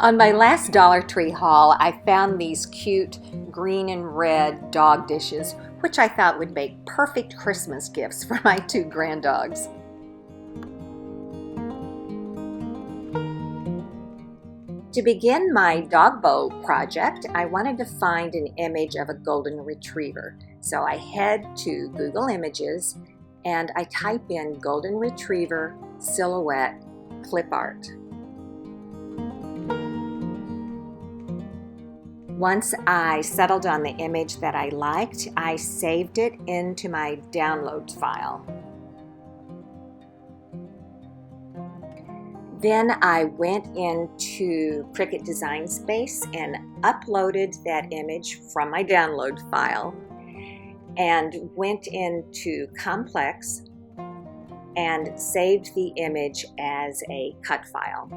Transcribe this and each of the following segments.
On my last Dollar Tree haul, I found these cute green and red dog dishes, which I thought would make perfect Christmas gifts for my two granddogs. To begin my dog bowl project, I wanted to find an image of a golden retriever. So I head to Google Images and I type in golden retriever silhouette clip art. Once I settled on the image that I liked, I saved it into my downloads file. Then I went into Cricut Design Space and uploaded that image from my download file and went into Complex and saved the image as a cut file.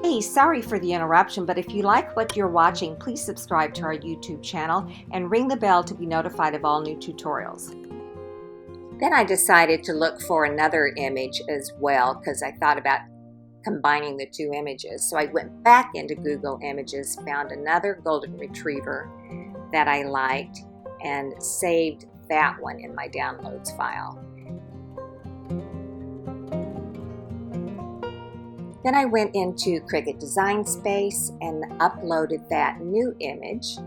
Hey, sorry for the interruption, but if you like what you're watching, please subscribe to our YouTube channel and ring the bell to be notified of all new tutorials. Then I decided to look for another image as well because I thought about combining the two images. So I went back into Google Images, found another golden retriever that I liked, and saved that one in my downloads file. Then I went into Cricut Design Space and uploaded that new image.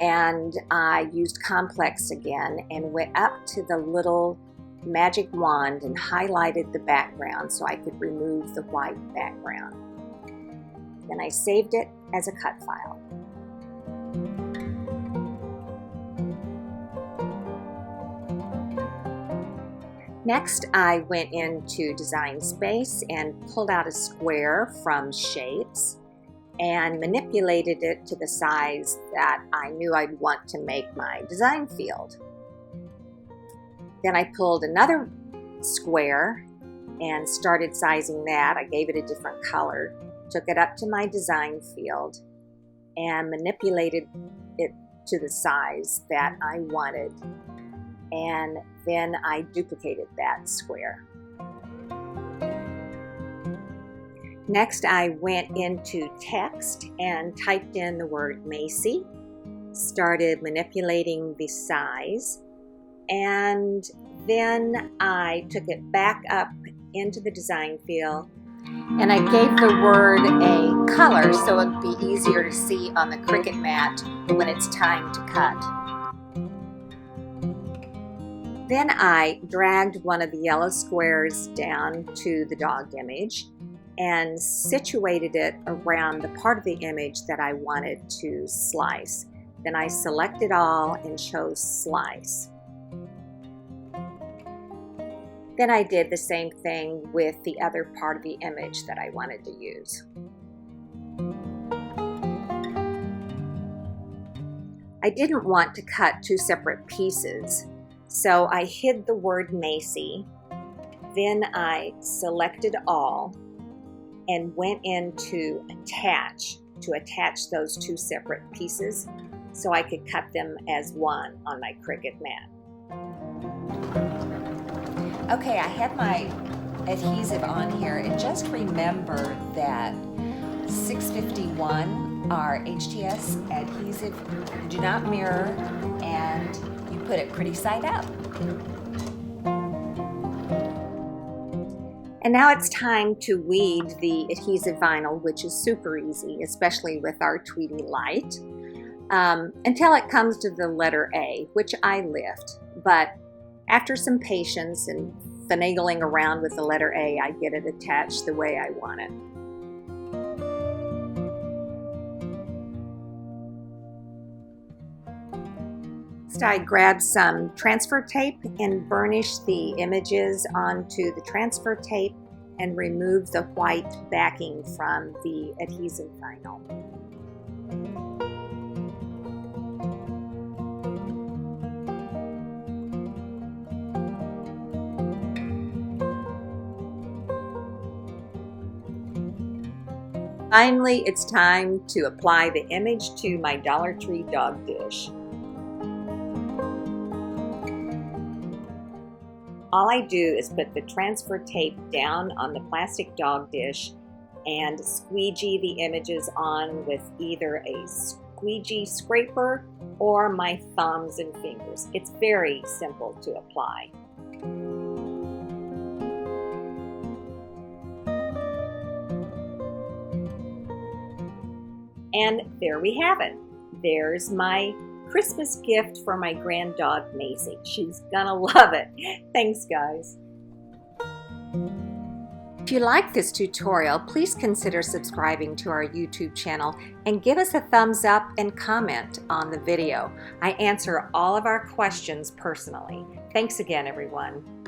And I used Complex again and went up to the little magic wand and highlighted the background so I could remove the white background. Then I saved it as a cut file. Next, I went into Design Space and pulled out a square from Shapes and manipulated it to the size that I knew I'd want to make my design field. Then I pulled another square and started sizing that. I gave it a different color, took it up to my design field, and manipulated it to the size that I wanted. And then I duplicated that square. Next, I went into text and typed in the word Macy, started manipulating the size, and then I took it back up into the design field and I gave the word a color so it would be easier to see on the Cricut mat when it's time to cut. Then I dragged one of the yellow squares down to the dog image and situated it around the part of the image that I wanted to slice. Then I selected all and chose Slice. Then I did the same thing with the other part of the image that I wanted to use. I didn't want to cut two separate pieces, so I hid the word Macy. Then I selected all and went into attach to attach those two separate pieces so I could cut them as one on my Cricut mat. Okay, I have my adhesive on here, and just remember that 651 are Hts adhesive, do not mirror, and you put it pretty side up. And now it's time to weed the adhesive vinyl, which is super easy, especially with our Tweety Light, until it comes to the letter A, which I lift. But after some patience and finagling around with the letter A, I get it attached the way I want it. Next, I grab some transfer tape and burnish the images onto the transfer tape and remove the white backing from the adhesive vinyl. Finally, it's time to apply the image to my Dollar Tree dog dish. All I do is put the transfer tape down on the plastic dog dish and squeegee the images on with either a squeegee scraper or my thumbs and fingers. It's very simple to apply. And there we have it. There's my Christmas gift for my grand dog, Macy. She's gonna love it. Thanks, guys. If you like this tutorial, please consider subscribing to our YouTube channel and give us a thumbs up and comment on the video. I answer all of our questions personally. Thanks again, everyone.